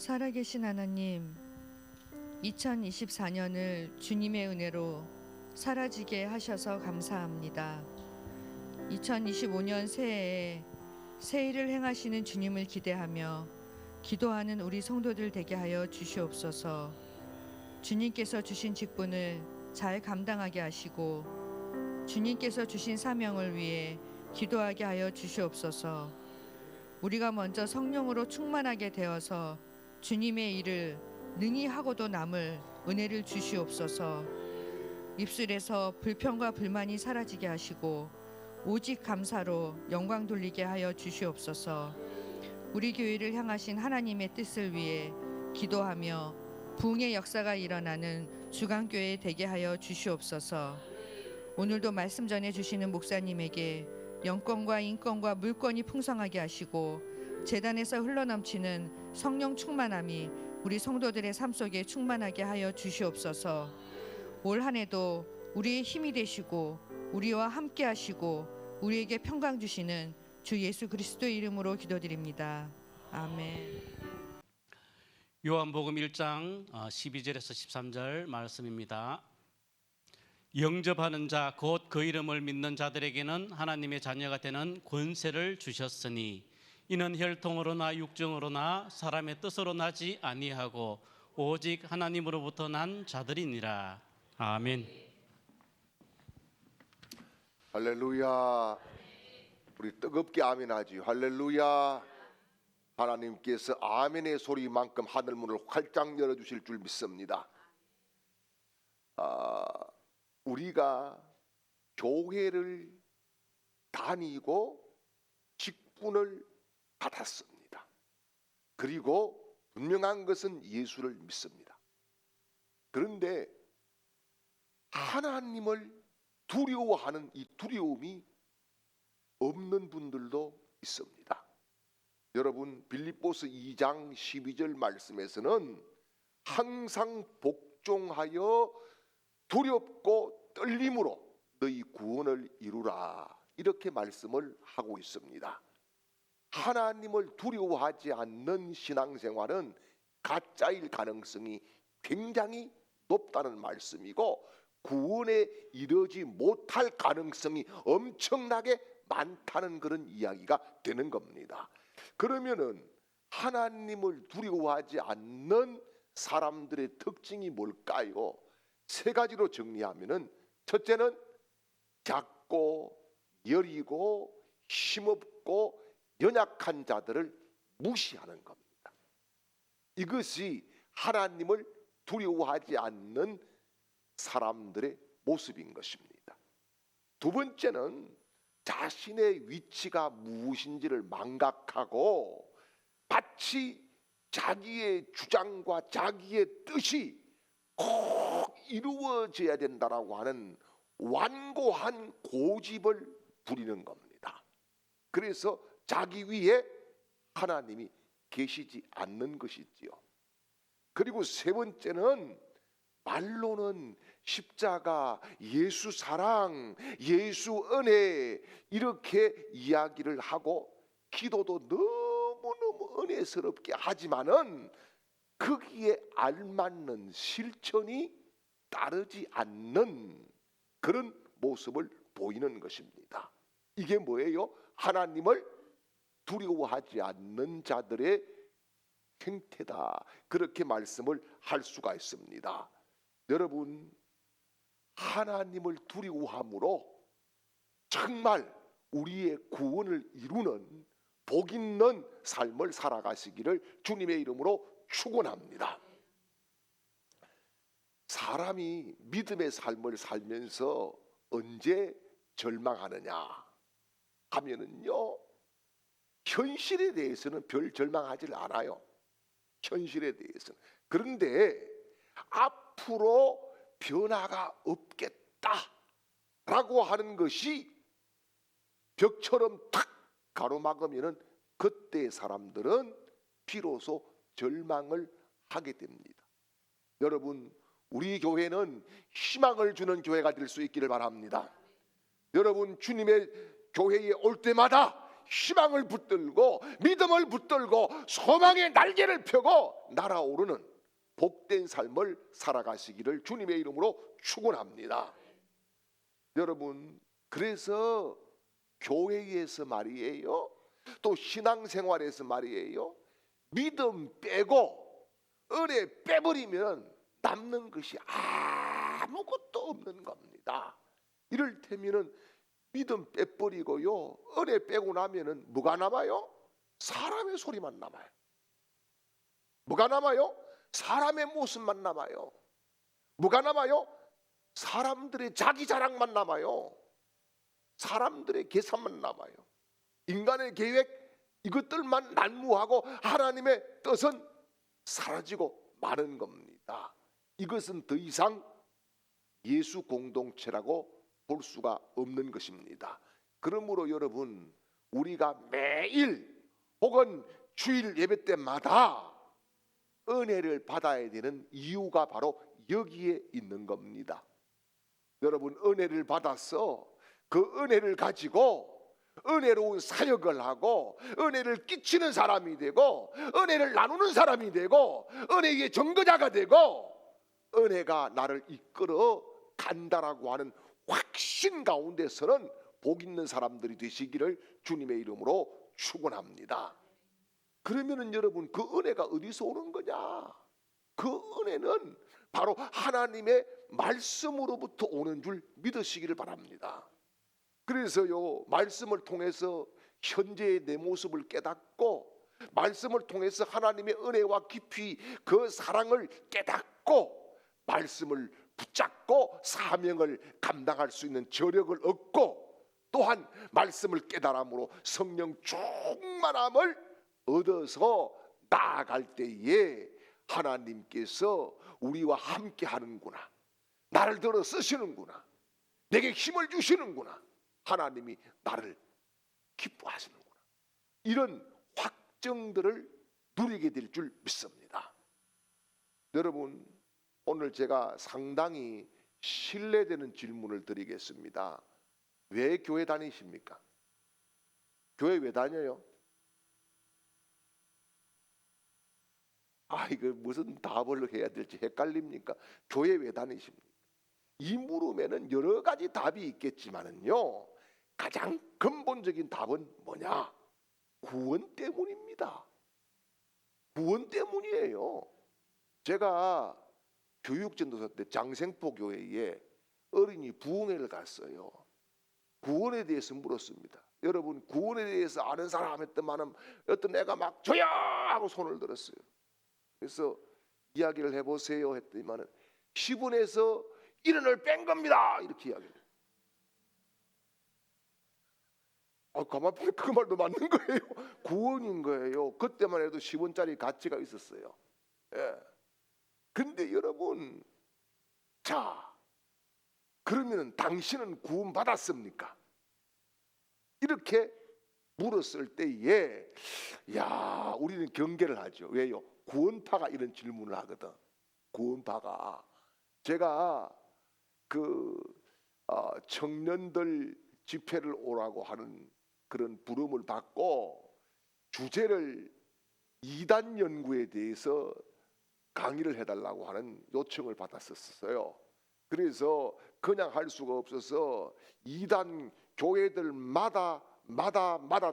살아계신 하나님, 2024년을 주님의 은혜로 사라지게 하셔서 감사합니다. 2025년 새해에 새 일을 행하시는 주님을 기대하며 기도하는 우리 성도들 되게 하여 주시옵소서. 주님께서 주신 직분을 잘 감당하게 하시고 주님께서 주신 사명을 위해 기도하게 하여 주시옵소서. 우리가 먼저 성령으로 충만하게 되어서 주님의 일을 능히 하고도 남을 은혜를 주시옵소서. 입술에서 불평과 불만이 사라지게 하시고 오직 감사로 영광 돌리게 하여 주시옵소서. 우리 교회를 향하신 하나님의 뜻을 위해 기도하며 부흥의 역사가 일어나는 주간교회 되게 하여 주시옵소서. 오늘도 말씀 전해 주시는 목사님에게 영권과 인권과 물권이 풍성하게 하시고 제단에서 흘러넘치는 성령 충만함이 우리 성도들의 삶 속에 충만하게 하여 주시옵소서. 올 한 해도 우리의 힘이 되시고 우리와 함께 하시고 우리에게 평강 주시는 주 예수 그리스도의 이름으로 기도드립니다. 아멘. 요한복음 1장 12절에서 13절 말씀입니다. 영접하는 자 곧 그 이름을 믿는 자들에게는 하나님의 자녀가 되는 권세를 주셨으니 이는 혈통으로나 육정으로나 사람의 뜻으로 나지 아니하고 오직 하나님으로부터 난 자들이니라. 아멘. 할렐루야. 우리 뜨겁게 아멘하지. 할렐루야. 하나님께서 아멘의 소리만큼 하늘문을 활짝 열어주실 줄 믿습니다. 우리가 교회를 다니고 직분을 받았습니다. 그리고 분명한 것은 예수를 믿습니다. 그런데 하나님을 두려워하는 이 두려움이 없는 분들도 있습니다. 여러분, 빌립보서 2장 12절 말씀에서는 항상 복종하여 두렵고 떨림으로 너희 구원을 이루라, 이렇게 말씀을 하고 있습니다. 하나님을 두려워하지 않는 신앙생활은 가짜일 가능성이 굉장히 높다는 말씀이고 구원에 이르지 못할 가능성이 엄청나게 많다는 그런 이야기가 되는 겁니다. 그러면은 하나님을 두려워하지 않는 사람들의 특징이 뭘까요? 세 가지로 정리하면은, 첫째는 작고 여리고 힘없고 연약한 자들을 무시하는 겁니다. 이것이 하나님을 두려워하지 않는 사람들의 모습인 것입니다. 두 번째는 자신의 위치가 무엇인지를 망각하고 마치 자기의 주장과 자기의 뜻이 꼭 이루어져야 된다라고 하는 완고한 고집을 부리는 겁니다. 그래서 자기 위에 하나님이 계시지 않는 것이지요. 그리고 세 번째는 말로는 십자가, 예수 사랑, 예수 은혜 이렇게 이야기를 하고 기도도 너무너무 은혜스럽게 하지만은 거기에 알맞는 실천이 따르지 않는 그런 모습을 보이는 것입니다. 이게 뭐예요? 하나님을 두려워하지 않는 자들의 행태다, 그렇게 말씀을 할 수가 있습니다. 여러분, 하나님을 두려워함으로 정말 우리의 구원을 이루는 복 있는 삶을 살아가시기를 주님의 이름으로 축원합니다. 사람이 믿음의 삶을 살면서 언제 절망하느냐 하면은요, 현실에 대해서는 별 절망하지 않아요. 현실에 대해서는. 그런데 앞으로 변화가 없겠다라고 하는 것이 벽처럼 탁 가로막으면은 그때 사람들은 비로소 절망을 하게 됩니다. 여러분, 우리 교회는 희망을 주는 교회가 될 수 있기를 바랍니다. 여러분, 주님의 교회에 올 때마다 희망을 붙들고 믿음을 붙들고 소망의 날개를 펴고 날아오르는 복된 삶을 살아가시기를 주님의 이름으로 축원합니다. 여러분, 그래서 교회에서 말이에요, 또 신앙생활에서 말이에요, 믿음 빼고 은혜 빼버리면 남는 것이 아무것도 없는 겁니다. 이를테면은 믿음 빼버리고요, 은혜 빼고 나면은 뭐가 남아요? 사람의 소리만 남아요. 뭐가 남아요? 사람의 모습만 남아요. 뭐가 남아요? 사람들의 자기 자랑만 남아요. 사람들의 계산만 남아요. 인간의 계획, 이것들만 난무하고 하나님의 뜻은 사라지고 마는 겁니다. 이것은 더 이상 예수 공동체라고 볼 수가 없는 것입니다. 그러므로 여러분, 우리가 매일 혹은 주일 예배 때마다 은혜를 받아야 되는 이유가 바로 여기에 있는 겁니다. 여러분, 은혜를 받아서 그 은혜를 가지고 은혜로운 사역을 하고 은혜를 끼치는 사람이 되고 은혜를 나누는 사람이 되고 은혜의 증거자가 되고 은혜가 나를 이끌어 간다라고 하는 확신 가운데서는 복 있는 사람들이 되시기를 주님의 이름으로 축원합니다. 그러면은 여러분, 그 은혜가 어디서 오는 거냐? 그 은혜는 바로 하나님의 말씀으로부터 오는 줄 믿으시기를 바랍니다. 그래서요, 말씀을 통해서 현재의 내 모습을 깨닫고 말씀을 통해서 하나님의 은혜와 깊이 그 사랑을 깨닫고 말씀을 붙잡고 사명을 감당할 수 있는 저력을 얻고 또한 말씀을 깨달음으로 성령 충만함을 얻어서 나아갈 때에 하나님께서 우리와 함께 하는구나, 나를 들어 쓰시는구나, 내게 힘을 주시는구나, 하나님이 나를 기뻐하시는구나, 이런 확정들을 누리게 될 줄 믿습니다. 여러분, 오늘 제가 상당히 신뢰되는 질문을 드리겠습니다. 왜 교회 다니십니까? 교회 왜 다녀요? 이거 무슨 답을 해야 될지 헷갈립니까? 교회 왜 다니십니까? 이 물음에는 여러 가지 답이 있겠지만은요, 가장 근본적인 답은 뭐냐? 구원 때문입니다. 구원 때문이에요. 제가 교육전도사 때 장생포 교회에 어린이 부흥회를 갔어요. 구원에 대해서 물었습니다. 여러분, 구원에 대해서 아는 사람 했더만은 어떤 애가 막 저야 하고 손을 들었어요. 그래서 이야기를 해보세요 했더니만은 10원에서 1원을 뺀 겁니다, 이렇게 이야기를 해요. 가만 보면 그 말도 맞는 거예요. 구원인 거예요. 그때만 해도 10원짜리 가치가 있었어요. 예. 근데 여러분, 자, 그러면 당신은 구원 받았습니까? 이렇게 물었을 때에 우리는 경계를 하죠. 왜요? 구원파가 이런 질문을 하거든. 구원파가, 제가 청년들 집회를 오라고 하는 그런 부름을 받고 주제를 이단 연구에 대해서 강의를 해달라고 하는 요청을 받았었어요. 그래서 그냥 할 수가 없어서 이단 교회들마다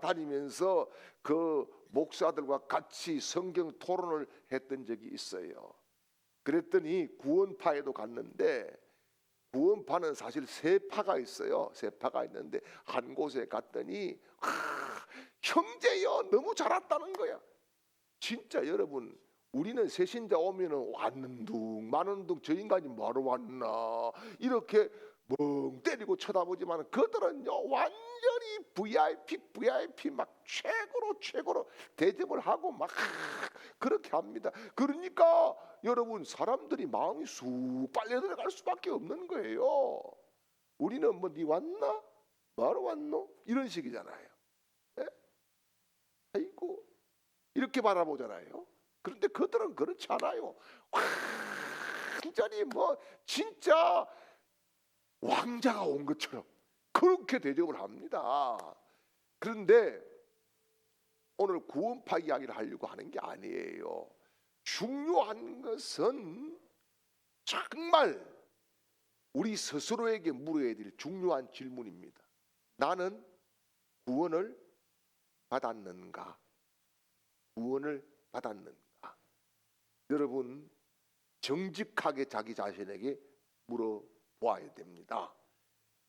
다니면서 그 목사들과 같이 성경 토론을 했던 적이 있어요. 그랬더니 구원파에도 갔는데, 구원파는 사실 세 파가 있어요. 세 파가 있는데 한 곳에 갔더니 형제여 너무 잘 왔다는 거야. 진짜 여러분, 우리는 새신자 오면은 왔는 둥 마는 둥 저 인간이 뭐하러 왔나 이렇게 멍 때리고 쳐다보지만 그들은요 완전히 VIP 막 최고로 대접을 하고 막 그렇게 합니다. 그러니까 여러분, 사람들이 마음이 쑥 빨려 들어갈 수밖에 없는 거예요. 우리는 뭐 니 왔나? 뭐하러 왔노? 이런 식이잖아요. 네? 아이고 이렇게 바라보잖아요. 그런데 그들은 그렇지 않아요. 완전히 뭐 진짜 왕자가 온 것처럼 그렇게 대접을 합니다. 그런데 오늘 구원파 이야기를 하려고 하는 게 아니에요. 중요한 것은 정말 우리 스스로에게 물어야 될 중요한 질문입니다. 나는 구원을 받았는가? 구원을 받았는가? 여러분 정직하게 자기 자신에게 물어보아야 됩니다.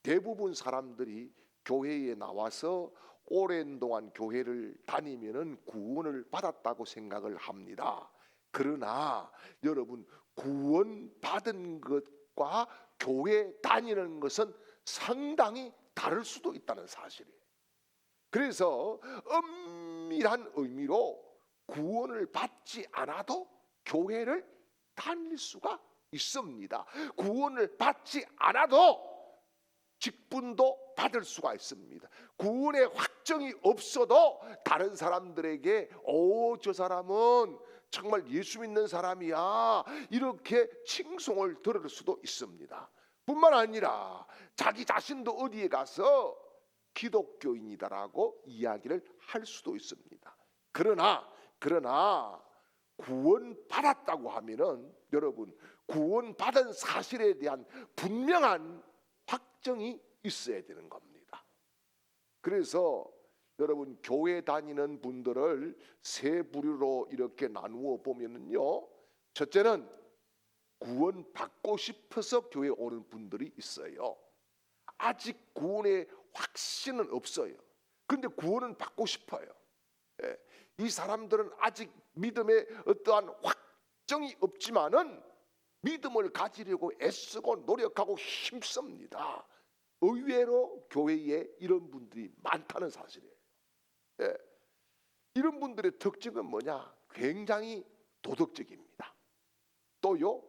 대부분 사람들이 교회에 나와서 오랜 동안 교회를 다니면은 구원을 받았다고 생각을 합니다. 그러나 여러분 구원받은 것과 교회 다니는 것은 상당히 다를 수도 있다는 사실이에요. 그래서 엄밀한 의미로 구원을 받지 않아도 교회를 다닐 수가 있습니다. 구원을 받지 않아도 직분도 받을 수가 있습니다. 구원의 확정이 없어도 다른 사람들에게 저 사람은 정말 예수 믿는 사람이야 이렇게 칭송을 들을 수도 있습니다. 뿐만 아니라 자기 자신도 어디에 가서 기독교인이다라고 이야기를 할 수도 있습니다. 그러나 구원받았다고 하면은 여러분 구원받은 사실에 대한 분명한 확정이 있어야 되는 겁니다. 그래서 여러분 교회 다니는 분들을 세 부류로 이렇게 나누어 보면은요, 첫째는 구원받고 싶어서 교회에 오는 분들이 있어요. 아직 구원의 확신은 없어요. 그런데 구원은 받고 싶어요. 이 사람들은 아직 믿음에 어떠한 확정이 없지만은 믿음을 가지려고 애쓰고 노력하고 힘씁니다. 의외로 교회에 이런 분들이 많다는 사실이에요. 이런 분들의 특징은 뭐냐? 굉장히 도덕적입니다. 또요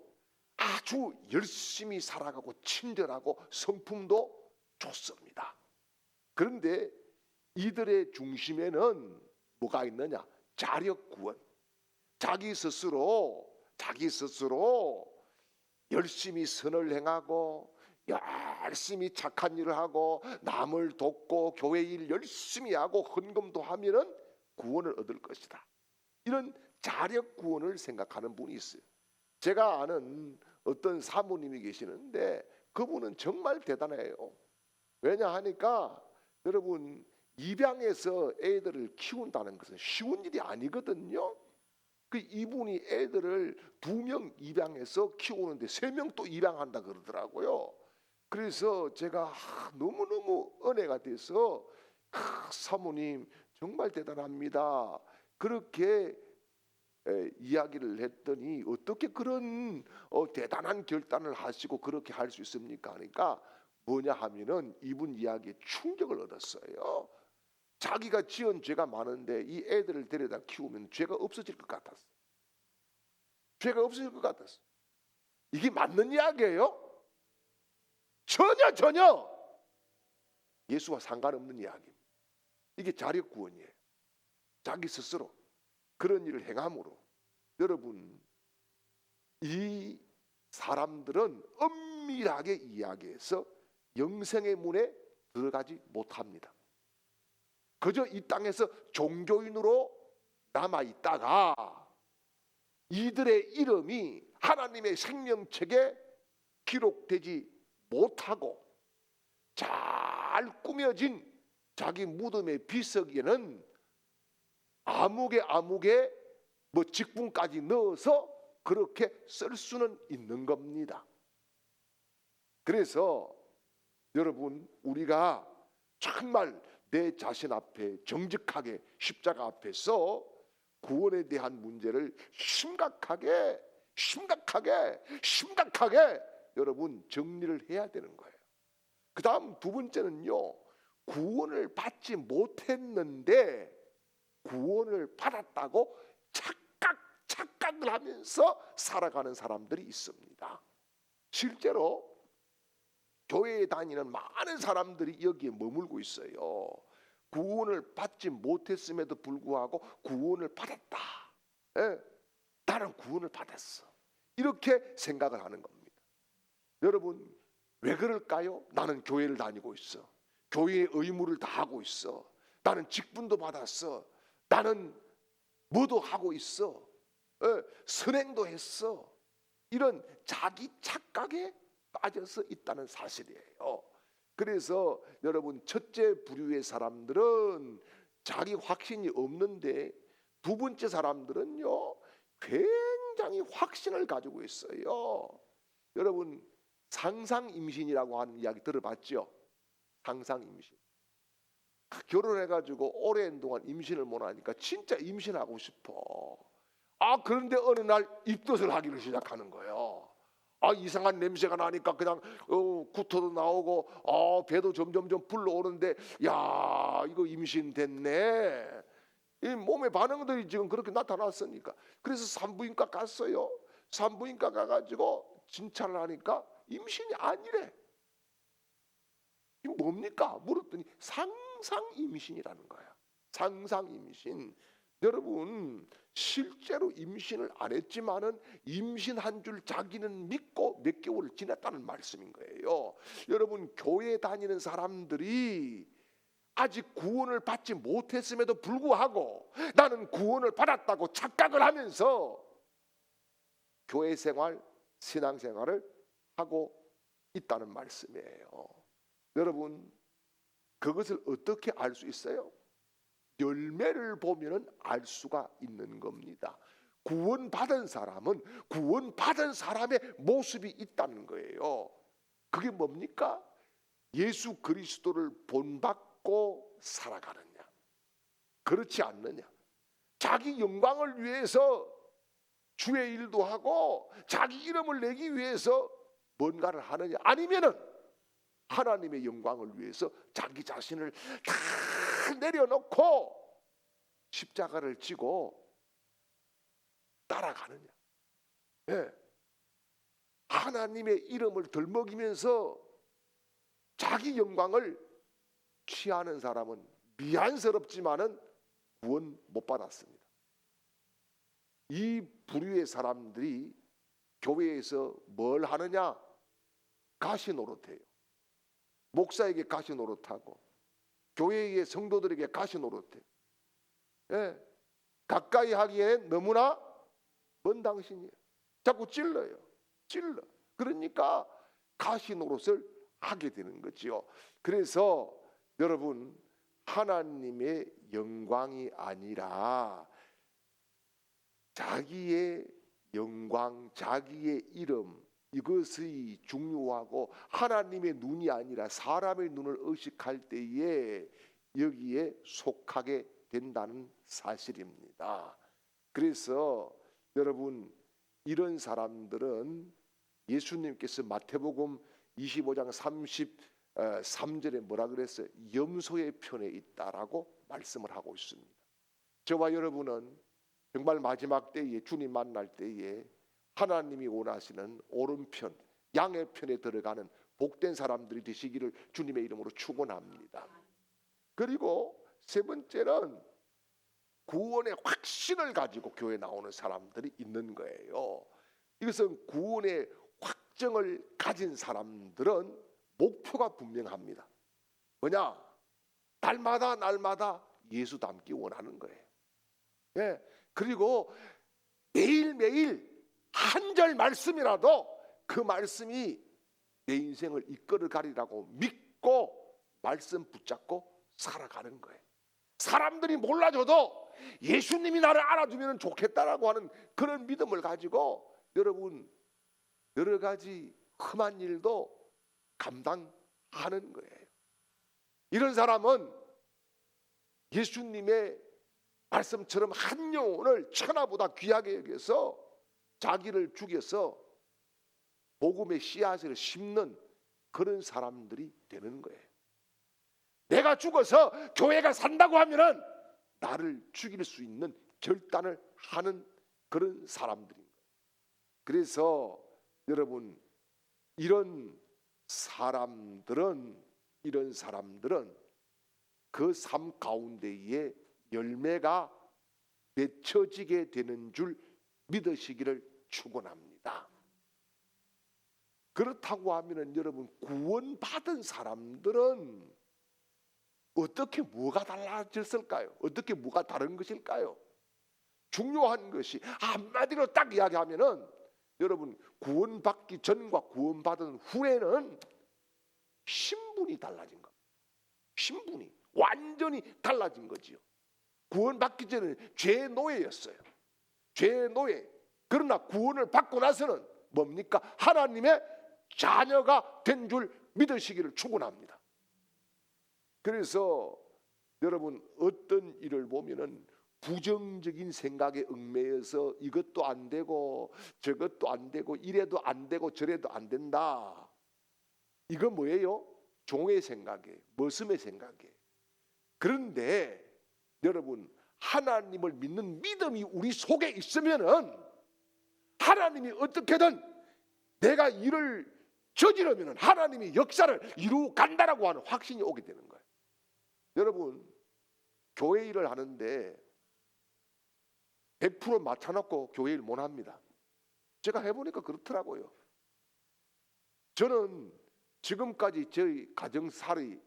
아주 열심히 살아가고 친절하고 성품도 좋습니다. 그런데 이들의 중심에는 뭐가 있느냐? 자력구원. 자기 스스로 열심히 선을 행하고 열심히 착한 일을 하고 남을 돕고 교회 일 열심히 하고 헌금도 하면은 구원을 얻을 것이다. 이런 자력 구원을 생각하는 분이 있어요. 제가 아는 어떤 사모님이 계시는데 그분은 정말 대단해요. 왜냐 하니까 여러분 입양해서 애들을 키운다는 것은 쉬운 일이 아니거든요. 이분이 애들을 2명 입양해서 키우는데 3명 또 입양한다 그러더라고요. 그래서 제가 너무너무 은혜가 돼서 사모님 정말 대단합니다. 그렇게 이야기를 했더니 어떻게 그런 대단한 결단을 하시고 그렇게 할 수 있습니까? 하니까 뭐냐 하면은 이분 이야기에 충격을 얻었어요. 자기가 지은 죄가 많은데 이 애들을 데려다 키우면 죄가 없어질 것 같았어. 죄가 없어질 것 같았어. 이게 맞는 이야기예요? 전혀 예수와 상관없는 이야기입니다. 이게 자력 구원이에요. 자기 스스로 그런 일을 행함으로 여러분 이 사람들은 엄밀하게 이야기해서 영생의 문에 들어가지 못합니다. 그저 이 땅에서 종교인으로 남아있다가 이들의 이름이 하나님의 생명책에 기록되지 못하고 잘 꾸며진 자기 무덤의 비석에는 아무개 뭐 직분까지 넣어서 그렇게 쓸 수는 있는 겁니다. 그래서 여러분 우리가 정말 내 자신 앞에 정직하게 십자가 앞에서 구원에 대한 문제를 심각하게 여러분 정리를 해야 되는 거예요. 그 다음 두 번째는요, 구원을 받지 못했는데 구원을 받았다고 착각을 하면서 살아가는 사람들이 있습니다. 실제로 교회에 다니는 많은 사람들이 여기에 머물고 있어요. 구원을 받지 못했음에도 불구하고 구원을 받았다. 나는 구원을 받았어. 이렇게 생각을 하는 겁니다. 여러분 왜 그럴까요? 나는 교회를 다니고 있어. 교회의 의무를 다하고 있어. 나는 직분도 받았어. 나는 뭐도 하고 있어, 선행도 했어, 이런 자기 착각에 빠져서 있다는 사실이에요. 그래서 여러분, 첫째 부류의 사람들은 자기 확신이 없는데, 두 번째 사람들은요 굉장히 확신을 가지고 있어요. 여러분, 상상임신이라고 하는 이야기 들어봤죠? 상상임신. 결혼해가지고 오랜 동안 임신을 못하니까 진짜 임신하고 싶어. 그런데 어느 날 입덧을 하기를 시작하는 거예요. 이상한 냄새가 나니까 그냥 구토도 나오고 배도 점점점 불러오는데, 야, 이거 임신됐네. 이 몸의 반응들이 지금 그렇게 나타났으니까. 그래서 산부인과 갔어요. 산부인과 가가지고 진찰을 하니까 임신이 아니래. 이게 뭡니까? 물었더니 상상 임신이라는 거야. 상상 임신. 여러분, 실제로 임신을 안 했지만은 임신한 줄 자기는 믿고 몇 개월을 지냈다는 말씀인 거예요. 여러분, 교회 다니는 사람들이 아직 구원을 받지 못했음에도 불구하고 나는 구원을 받았다고 착각을 하면서 교회 생활, 신앙 생활을 하고 있다는 말씀이에요. 여러분, 그것을 어떻게 알 수 있어요? 열매를 보면 알 수가 있는 겁니다. 구원받은 사람은 구원받은 사람의 모습이 있다는 거예요. 그게 뭡니까? 예수 그리스도를 본받고 살아가느냐, 그렇지 않느냐. 자기 영광을 위해서 주의 일도 하고 자기 이름을 내기 위해서 뭔가를 하느냐, 아니면은 하나님의 영광을 위해서 자기 자신을 다 내려놓고 십자가를 지고 따라가느냐. 하나님의 이름을 덜먹이면서 자기 영광을 취하는 사람은 미안스럽지만은 구원 못 받았습니다. 이 부류의 사람들이 교회에서 뭘 하느냐? 가시 노릇해요. 목사에게 가시 노릇하고 교회의 성도들에게 가시 노릇해. 가까이 하기에는 너무나 먼 당신이에요. 자꾸 찔러요. 찔러. 그러니까 가시 노릇을 하게 되는 거지요. 그래서 여러분, 하나님의 영광이 아니라 자기의 영광, 자기의 이름, 이것이 중요하고 하나님의 눈이 아니라 사람의 눈을 의식할 때에 여기에 속하게 된다는 사실입니다. 그래서 여러분, 이런 사람들은 예수님께서 마태복음 25장 33절에 뭐라 그랬어요? 염소의 편에 있다라고 말씀을 하고 있습니다. 저와 여러분은 정말 마지막 때에 주님 만날 때에 하나님이 원하시는 오른편, 양의 편에 들어가는 복된 사람들이 되시기를 주님의 이름으로 축원합니다. 그리고 세 번째는 구원의 확신을 가지고 교회에 나오는 사람들이 있는 거예요. 이것은 구원의 확정을 가진 사람들은 목표가 분명합니다. 뭐냐? 날마다 예수 닮기 원하는 거예요. 그리고 매일매일 한 절 말씀이라도 그 말씀이 내 인생을 이끌어 가리라고 믿고 말씀 붙잡고 살아가는 거예요. 사람들이 몰라줘도 예수님이 나를 알아주면 좋겠다라고 하는 그런 믿음을 가지고 여러분, 여러 가지 험한 일도 감당하는 거예요. 이런 사람은 예수님의 말씀처럼 한 영혼을 천하보다 귀하게 여겨서 자기를 죽여서 복음의 씨앗을 심는 그런 사람들이 되는 거예요. 내가 죽어서 교회가 산다고 하면은 나를 죽일 수 있는 결단을 하는 그런 사람들입니다. 그래서 여러분, 이런 사람들은 그 삶 가운데에 열매가 맺혀지게 되는 줄 믿으시기를 축원합니다. 그렇다고 하면은 여러분, 구원받은 사람들은 어떻게 뭐가 달라졌을까요? 어떻게 뭐가 다른 것일까요? 중요한 것이 한마디로 딱 이야기하면은 여러분 구원받기 전과 구원받은 후에는 신분이 달라진 겁니다. 신분이 완전히 달라진 거지요. 구원받기 전에는 죄의 노예였어요. 죄의 노예. 그러나 구원을 받고 나서는 뭡니까? 하나님의 자녀가 된 줄 믿으시기를 축원합니다. 그래서 여러분 어떤 일을 보면은 부정적인 생각에 얽매여서 이것도 안 되고 저것도 안 되고 이래도 안 되고 저래도 안 된다. 이거 뭐예요? 종의 생각에, 머슴의 생각에. 그런데 여러분 하나님을 믿는 믿음이 우리 속에 있으면은 하나님이 어떻게든 내가 일을 저지르면 하나님이 역사를 이루어 간다라고 하는 확신이 오게 되는 거예요. 여러분 교회 일을 하는데 100% 맞춰놓고 교회 일 못 합니다. 제가 해보니까 그렇더라고요. 저는 지금까지 저희 가정살이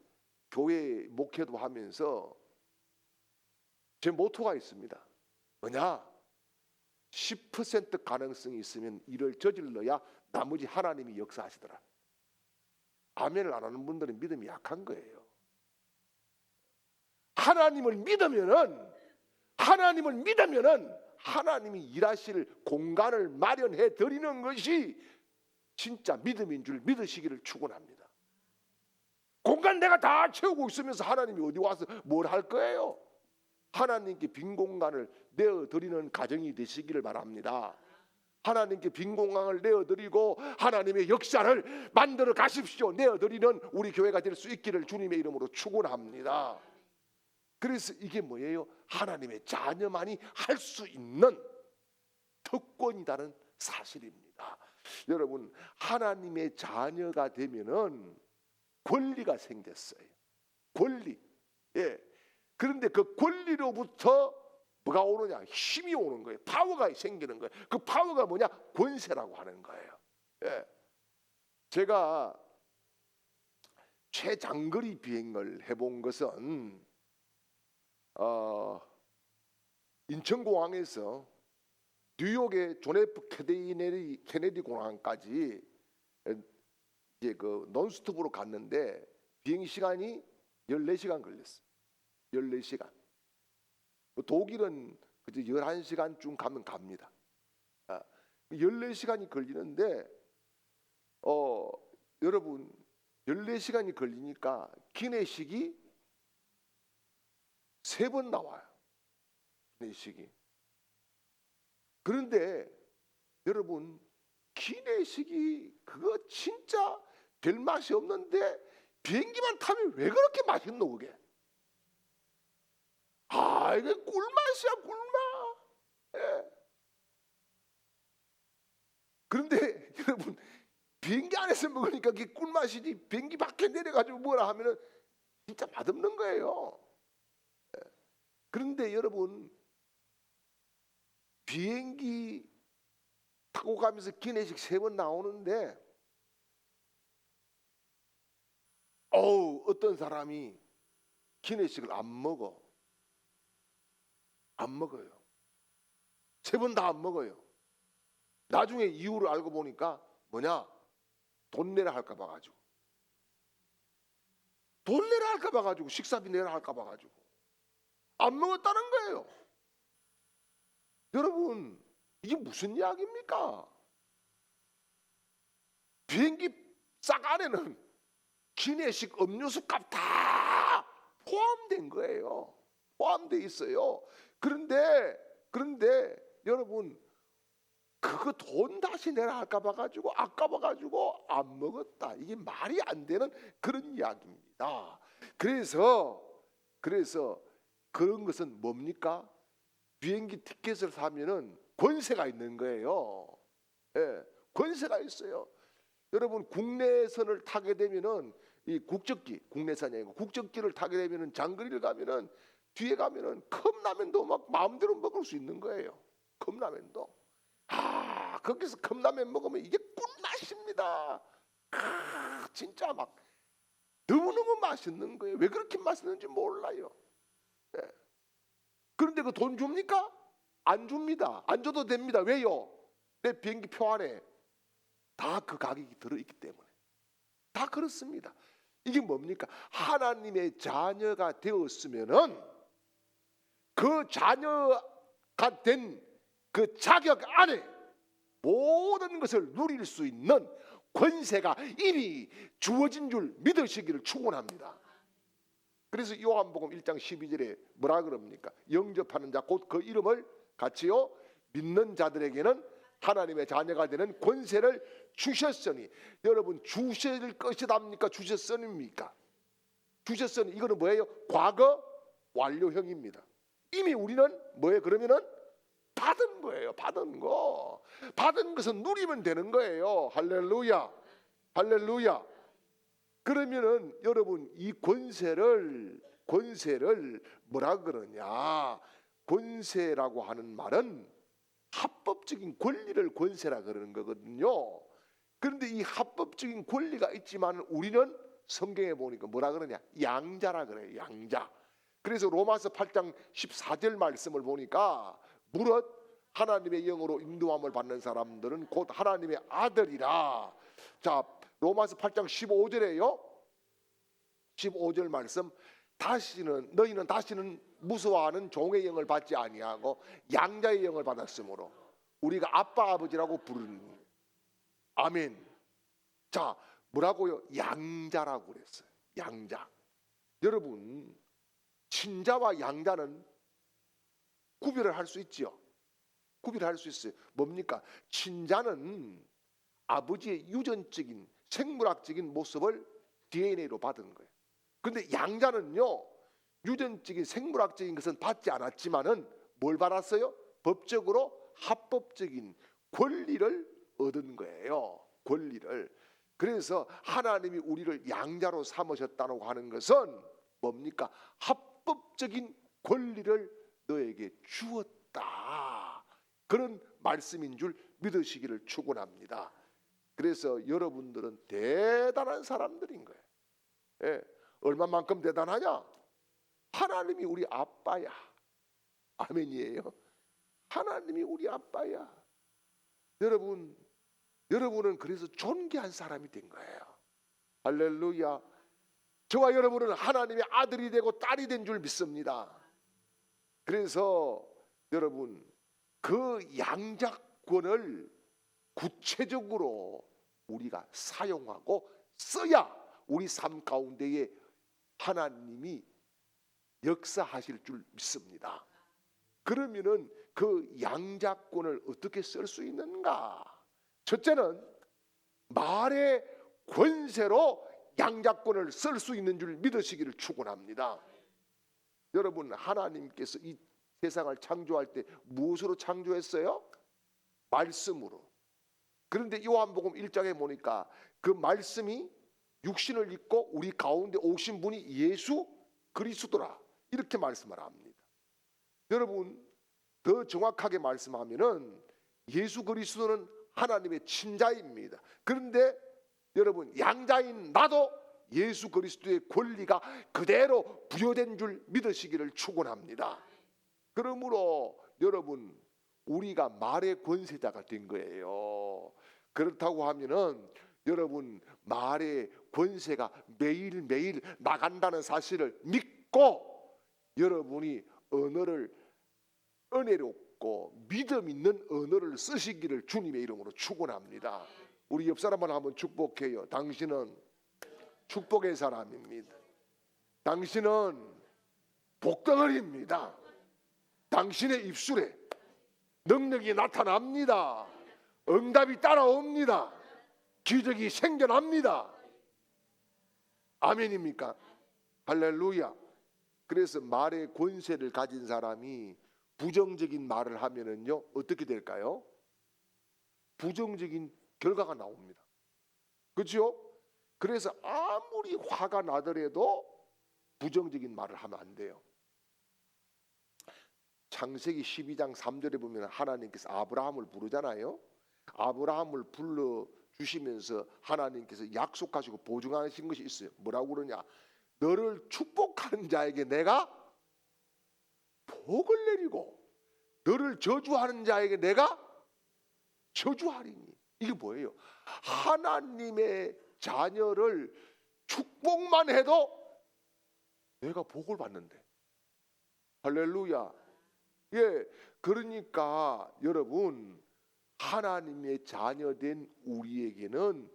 교회 목회도 하면서 제 모토가 있습니다. 뭐냐? 10% 가능성이 있으면 일을 저질러야 나머지 하나님이 역사하시더라. 아멘을 안 하는 분들은 믿음이 약한 거예요. 하나님을 믿으면은 하나님이 일하실 공간을 마련해 드리는 것이 진짜 믿음인 줄 믿으시기를 축원합니다. 공간 내가 다 채우고 있으면서 하나님이 어디 와서 뭘 할 거예요? 하나님께 빈 공간을 내어드리는 가정이 되시기를 바랍니다. 하나님께 빈 공간을 내어드리고 하나님의 역사를 만들어 가십시오. 내어드리는 우리 교회가 될 수 있기를 주님의 이름으로 축원합니다. 그래서 이게 뭐예요? 하나님의 자녀만이 할 수 있는 특권이라는 사실입니다. 여러분 하나님의 자녀가 되면은 권리가 생겼어요. 권리. 예. 그런데 그 권리로부터 뭐가 오느냐? 힘이 오는 거예요. 파워가 생기는 거예요. 그 파워가 뭐냐? 권세라고 하는 거예요. 예. 제가 최장거리 비행을 해본 것은 인천공항에서 뉴욕의 존 F 케네디 공항까지 이제 그 논스톱으로 갔는데 비행 시간이 14시간 걸렸어요. 14시간. 독일은 그저 11시간쯤 가면 갑니다. 14시간이 걸리는데 여러분 14시간이 걸리니까 기내식이 3번 나와요. 기내식이. 그런데 여러분 기내식이 그거 진짜 별 맛이 없는데 비행기만 타면 왜 그렇게 맛있노 그게? 이게 꿀맛이야 꿀맛. 예. 그런데 여러분 비행기 안에서 먹으니까 그게 꿀맛이지 비행기 밖에 내려가지고 뭐라 하면은 진짜 맛없는 거예요. 예. 그런데 여러분 비행기 타고 가면서 기내식 3번 나오는데 어떤 사람이 기내식을 안 먹어요. 3번 다 안 먹어요. 나중에 이유를 알고 보니까 뭐냐? 돈 내라 할까 봐 가지고. 돈 내라 할까 봐 가지고 식사비 내라 할까 봐 가지고 안 먹었다는 거예요. 여러분 이게 무슨 이야기입니까? 비행기 싹 안에는 기내식 음료수 값 다 포함된 거예요. 포함돼 있어요. 그런데 여러분 그거 돈 다시 내라 할까 봐 가지고 아까워 가지고 안 먹었다. 이게 말이 안 되는 그런 이야기입니다. 그래서 그런 것은 뭡니까? 비행기 티켓을 사면은 권세가 있는 거예요. 예, 권세가 있어요. 여러분 국내선을 타게 되면은 이 국적기, 국내선이 아니고 국적기를 타게 되면은 장거리를 가면은 뒤에 가면은 컵라면도 막 마음대로 먹을 수 있는 거예요. 컵라면도. 거기서 컵라면 먹으면 이게 꿀맛입니다. 진짜 막 너무너무 맛있는 거예요. 왜 그렇게 맛있는지 몰라요. 예. 그런데 그 돈 줍니까? 안 줍니다. 안 줘도 됩니다. 왜요? 내 비행기 표 안에 다 그 가격이 들어있기 때문에. 다 그렇습니다. 이게 뭡니까? 하나님의 자녀가 되었으면은 그 자녀가 된 그 자격 안에 모든 것을 누릴 수 있는 권세가 이미 주어진 줄 믿으시기를 축원합니다. 그래서 요한복음 1장 12절에 뭐라 그럽니까? 영접하는 자 곧 그 이름을 같이요 믿는 자들에게는 하나님의 자녀가 되는 권세를 주셨으니. 여러분, 주실 것이답니까? 주셨으니입니까? 주셨으니 이거는 뭐예요? 과거 완료형입니다. 이미 우리는 뭐예요? 그러면은 받은 거예요. 받은 거. 받은 것은 누리면 되는 거예요. 할렐루야. 할렐루야. 그러면은 여러분, 이 권세를 뭐라 그러냐? 권세라고 하는 말은 합법적인 권리를 권세라 그러는 거거든요. 그런데 이 합법적인 권리가 있지만 우리는 성경에 보니까 뭐라 그러냐? 양자라 그래요. 양자. 그래서 로마서 8장 14절 말씀을 보니까 무릇 하나님의 영으로 인도함을 받는 사람들은 곧 하나님의 아들이라. 자, 로마서 8장 15절에요. 15절 말씀. 너희는 다시는 무서워하는 종의 영을 받지 아니하고 양자의 영을 받았으므로 우리가 아빠 아버지라고 부르는. 아멘. 자, 뭐라고요? 양자라고 그랬어요. 양자. 여러분, 친자와 양자는 구별을 할 수 있죠. 구별할 수 있어요. 뭡니까? 친자는 아버지의 유전적인 생물학적인 모습을 DNA로 받은 거예요. 그런데 양자는요, 유전적인 생물학적인 것은 받지 않았지만은 뭘 받았어요? 법적으로 합법적인 권리를 얻은 거예요. 권리를. 그래서 하나님이 우리를 양자로 삼으셨다고 하는 것은 뭡니까? 합법적인 권리를 너에게 주었다. 그런 말씀인 줄 믿으시기를 축원합니다. 그래서 여러분들은 대단한 사람들인 거예요. 예, 얼마만큼 대단하냐? 하나님이 우리 아빠야. 아멘이에요. 하나님이 우리 아빠야. 여러분은 그래서 존귀한 사람이 된 거예요. 할렐루야. 저와 여러분은 하나님의 아들이 되고 딸이 된 줄 믿습니다. 그래서 여러분, 그 양자권을 구체적으로 우리가 사용하고 써야 우리 삶 가운데에 하나님이 역사하실 줄 믿습니다. 그러면은 그 양자권을 어떻게 쓸 수 있는가? 첫째는 말의 권세로 양자권을 쓸 수 있는 줄 믿으시기를 축원합니다. 여러분, 하나님께서 이 세상을 창조할 때 무엇으로 창조했어요? 말씀으로. 그런데 요한복음 1장에 보니까 그 말씀이 육신을 입고 우리 가운데 오신 분이 예수 그리스도라, 이렇게 말씀을 합니다. 여러분, 더 정확하게 말씀하면은 예수 그리스도는 하나님의 친자입니다. 그런데 여러분, 양자인 나도 예수 그리스도의 권리가 그대로 부여된 줄 믿으시기를 축원합니다. 그러므로 여러분, 우리가 말의 권세자가 된 거예요. 그렇다고 하면은 여러분, 말의 권세가 매일매일 나간다는 사실을 믿고 여러분이 은혜롭고 믿음 있는 언어를 쓰시기를 주님의 이름으로 축원합니다. 우리 옆 사람을 한번 축복해요. 당신은 축복의 사람입니다. 당신은 복덩어리입니다. 당신의 입술에 능력이 나타납니다. 응답이 따라옵니다. 기적이 생겨납니다. 아멘입니까? 할렐루야. 그래서 말의 권세를 가진 사람이 부정적인 말을 하면은요, 어떻게 될까요? 부정적인 결과가 나옵니다. 그렇죠? 그래서 아무리 화가 나더라도 부정적인 말을 하면 안 돼요. 창세기 12장 3절에 보면 하나님께서 아브라함을 부르잖아요. 아브라함을 불러 주시면서 하나님께서 약속하시고 보증하신 것이 있어요. 뭐라고 그러냐? 너를 축복하는 자에게 내가 복을 내리고 너를 저주하는 자에게 내가 저주하리니. 이게 뭐예요? 하나님의 자녀를 축복만 해도 내가 복을 받는데. 할렐루야. 예, 그러니까 여러분, 하나님의 자녀된 우리에게는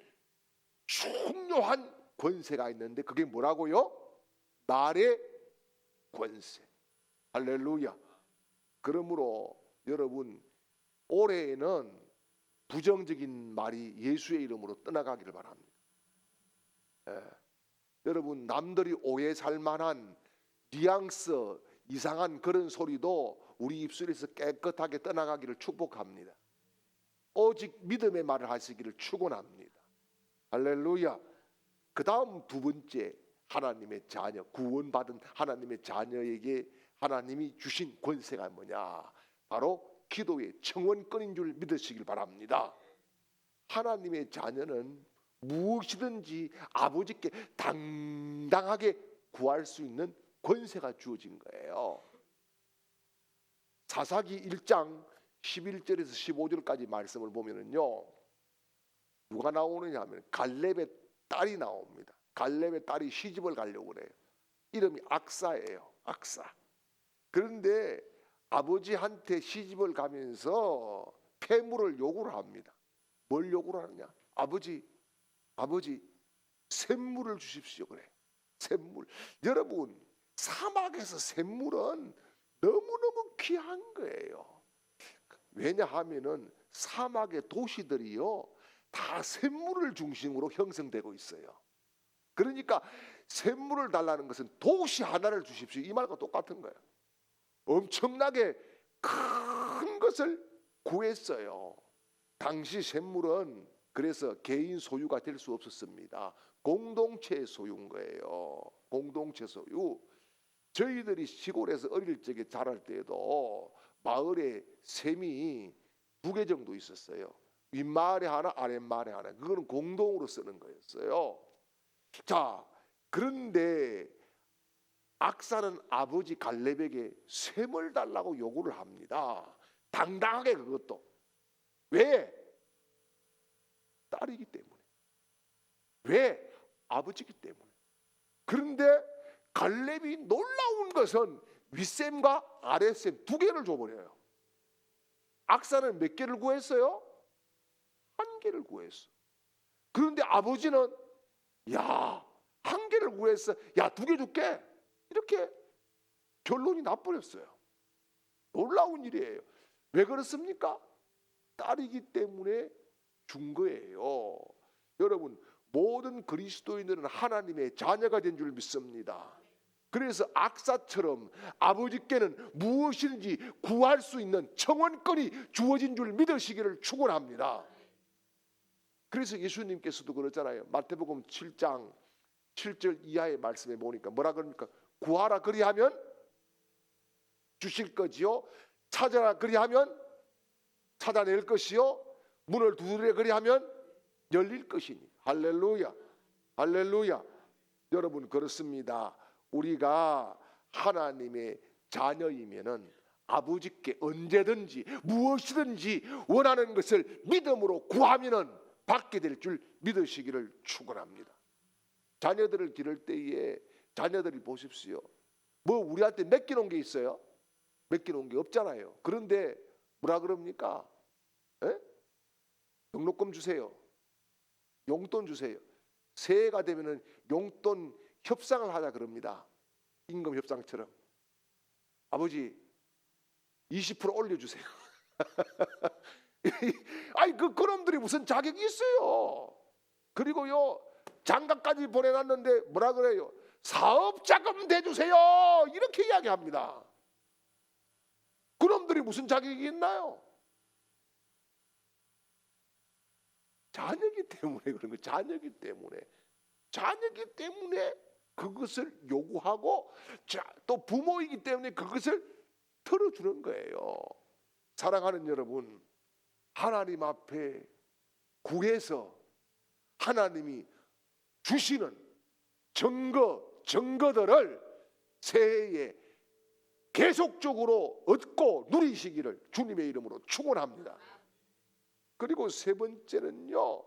중요한 권세가 있는데 그게 뭐라고요? 말의 권세. 할렐루야. 그러므로 여러분, 올해에는 부정적인 말이 예수의 이름으로 떠나가기를 바랍니다. 예. 여러분, 남들이 오해 살 만한 뉘앙스 이상한 그런 소리도 우리 입술에서 깨끗하게 떠나가기를 축복합니다. 오직 믿음의 말을 하시기를 축원합니다. 할렐루야. 그 다음 두 번째, 하나님의 자녀, 구원받은 하나님의 자녀에게 하나님이 주신 권세가 뭐냐? 바로 기도의 청원권인 줄 믿으시길 바랍니다. 하나님의 자녀는 무엇이든지 아버지께 당당하게 구할 수 있는 권세가 주어진 거예요. 사사기 1장 11절에서 15절까지 말씀을 보면은요, 누가 나오느냐 하면 갈렙의 딸이 나옵니다. 갈렙의 딸이 시집을 가려고 그래요. 이름이 악사예요. 악사. 그런데 아버지한테 시집을 가면서 폐물을 요구를 합니다. 뭘 요구를 하느냐? 아버지 샘물을 주십시오. 그래. 샘물. 여러분, 사막에서 샘물은 너무너무 귀한 거예요. 왜냐하면은 사막의 도시들이요, 다 샘물을 중심으로 형성되고 있어요. 그러니까 샘물을 달라는 것은 도시 하나를 주십시오, 이 말과 똑같은 거예요. 엄청나게 큰 것을 구했어요. 당시 샘물은 그래서 개인 소유가 될 수 없었습니다. 공동체 소유인 거예요. 공동체 소유. 저희들이 시골에서 어릴 적에 자랄 때에도 마을에 샘이 2개 정도 있었어요. 윗마을에 하나, 아랫마을에 하나. 그거는 공동으로 쓰는 거였어요. 자, 그런데 악사는 아버지 갈렙에게 샘을 달라고 요구를 합니다. 당당하게. 그것도 왜? 딸이기 때문에. 왜? 아버지기 때문에. 그런데 갈렙이 놀라운 것은 윗샘과 아랫샘 2개를 줘버려요. 악사는 몇 개를 구했어요? 1개를 구했어. 그런데 아버지는 야, 1개를 구했어. 야, 2개 줄게. 이렇게 결론이 나버렸어요. 놀라운 일이에요. 왜 그렇습니까? 딸이기 때문에 준 거예요. 여러분, 모든 그리스도인들은 하나님의 자녀가 된 줄 믿습니다. 그래서 악사처럼 아버지께는 무엇인지 구할 수 있는 청원권이 주어진 줄 믿으시기를 축원합니다. 그래서 예수님께서도 그러잖아요. 마태복음 7장 7절 이하의 말씀에 보니까 뭐라 그럽니까? 구하라 그리하면 주실 거지요. 찾아라 그리하면 찾아낼 것이요. 문을 두드려 그리하면 열릴 것이니. 할렐루야. 할렐루야. 여러분, 그렇습니다. 우리가 하나님의 자녀이면은 아버지께 언제든지 무엇이든지 원하는 것을 믿음으로 구하면은 받게 될 줄 믿으시기를 축원합니다. 자녀들을 기를 때에 자녀들이 보십시오. 뭐 우리한테 맡겨놓은 게 있어요? 맡겨놓은 게 없잖아요. 그런데 뭐라 그럽니까? 에? 등록금 주세요. 용돈 주세요. 새해가 되면은 용돈 협상을 하자 그럽니다. 임금 협상처럼. 아버지 20% 올려주세요. 아니 그놈들이 무슨 자격이 있어요. 그리고요, 장가까지 보내놨는데 뭐라 그래요? 사업자금 대주세요. 이렇게 이야기합니다. 그놈들이 무슨 자격이 있나요? 자녀기 때문에 그런 거예요. 자녀기 때문에 그것을 요구하고, 또 부모이기 때문에 그것을 들어주는 거예요. 사랑하는 여러분, 하나님 앞에 구해서 하나님이 주시는 증거들을 새해에 계속적으로 얻고 누리시기를 주님의 이름으로 축원합니다. 그리고 세 번째는요,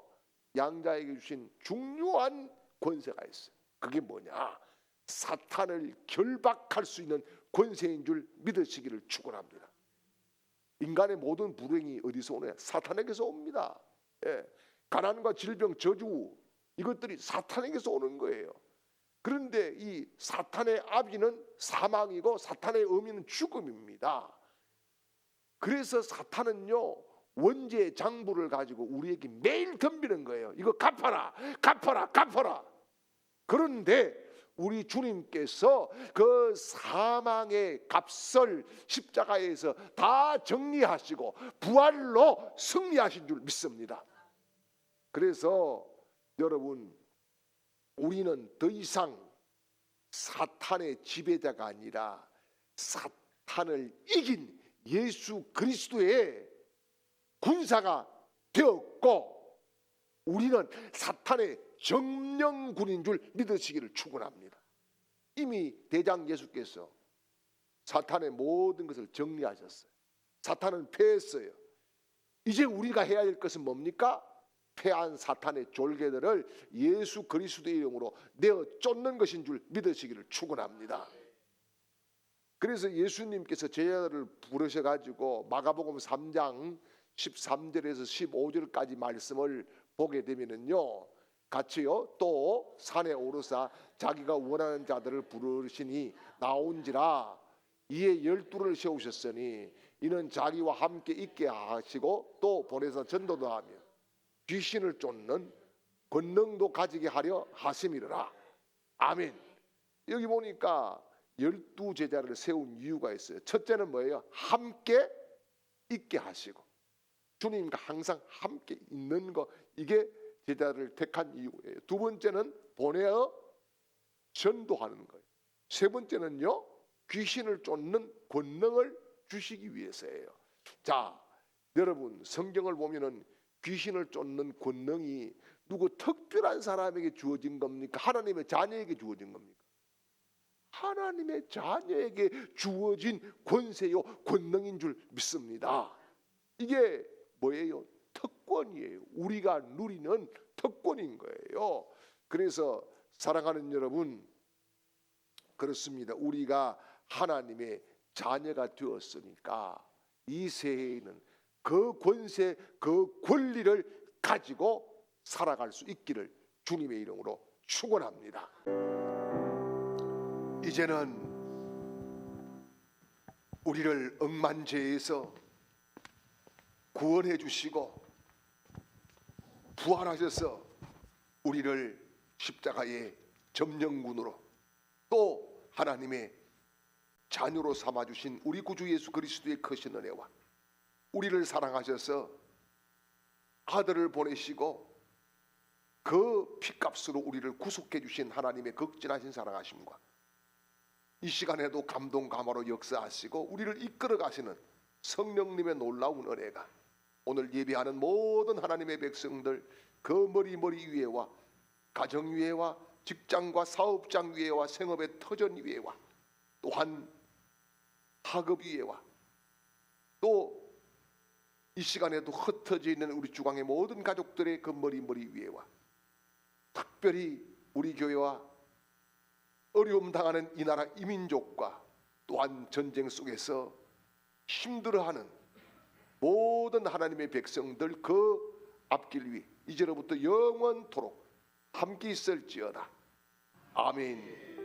양자에게 주신 중요한 권세가 있어요. 그게 뭐냐? 사탄을 결박할 수 있는 권세인 줄 믿으시기를 축원합니다. 인간의 모든 불행이 어디서 오냐? 사탄에게서 옵니다. 예. 가난과 질병, 저주, 이것들이 사탄에게서 오는 거예요. 그런데 이 사탄의 아비는 사망이고 사탄의 어미는 죽음입니다. 그래서 사탄은요, 원죄의 장부를 가지고 우리에게 매일 덤비는 거예요. 이거 갚아라, 갚아라, 갚아라. 그런데 우리 주님께서 그 사망의 값을 십자가에서 다 정리하시고 부활로 승리하신 줄 믿습니다. 그래서 여러분, 우리는 더 이상 사탄의 지배자가 아니라 사탄을 이긴 예수 그리스도의 군사가 되었고, 우리는 사탄의 정령군인 줄 믿으시기를 축원합니다. 이미 대장 예수께서 사탄의 모든 것을 정리하셨어요. 사탄은 패했어요. 이제 우리가 해야 할 것은 뭡니까? 패한 사탄의 졸개들을 예수 그리스도의 이름으로 내어 쫓는 것인 줄 믿으시기를 축원합니다. 그래서 예수님께서 제자들을 부르셔가지고 마가복음 3장 13절에서 15절까지 말씀을 보게 되면은요, 같이요. 또 산에 오르사 자기가 원하는 자들을 부르시니 나온지라. 이에 12를 세우셨으니 이는 자기와 함께 있게 하시고 또 보내서 전도도 하며 귀신을 쫓는 권능도 가지게 하려 하심이라. 아멘. 여기 보니까 12제자를 세운 이유가 있어요. 첫째는 뭐예요? 함께 있게 하시고, 주님과 항상 함께 있는 거, 이게 제자를 택한 이유예요. 두 번째는 보내어 전도하는 거예요. 세 번째는요, 귀신을 쫓는 권능을 주시기 위해서예요. 자, 여러분, 성경을 보면은 귀신을 쫓는 권능이 누구 특별한 사람에게 주어진 겁니까? 하나님의 자녀에게 주어진 겁니까? 하나님의 자녀에게 주어진 권세요, 권능인 줄 믿습니다. 이게 뭐예요? 특권이에요. 우리가 누리는 특권인 거예요. 그래서 사랑하는 여러분, 그렇습니다. 우리가 하나님의 자녀가 되었으니까 이 새해에는 그 권세, 그 권리를 가지고 살아갈 수 있기를 주님의 이름으로 축원합니다. 이제는 우리를 억만죄에서 구원해 주시고 부활하셔서 우리를 십자가의 점령군으로 또 하나님의 자녀로 삼아주신 우리 구주 예수 그리스도의 크신 은혜와 우리를 사랑하셔서 아들을 보내시고 그 피값으로 우리를 구속해 주신 하나님의 극진하신 사랑하심과 이 시간에도 감동 감화로 역사하시고 우리를 이끌어 가시는 성령님의 놀라운 은혜가 오늘 예배하는 모든 하나님의 백성들 그 머리 위에와 가정 위에와 직장과 사업장 위에와 생업의 터전 위에와 또한 학업 위에와 또 이 시간에도 흩어져 있는 우리 주강의 모든 가족들의 그 머리 위에와 특별히 우리 교회와 어려움 당하는 이 나라 이민족과 또한 전쟁 속에서 힘들어하는 모든 하나님의 백성들 그 앞길 위 이제로부터 영원토록 함께 있을지어다. 아멘.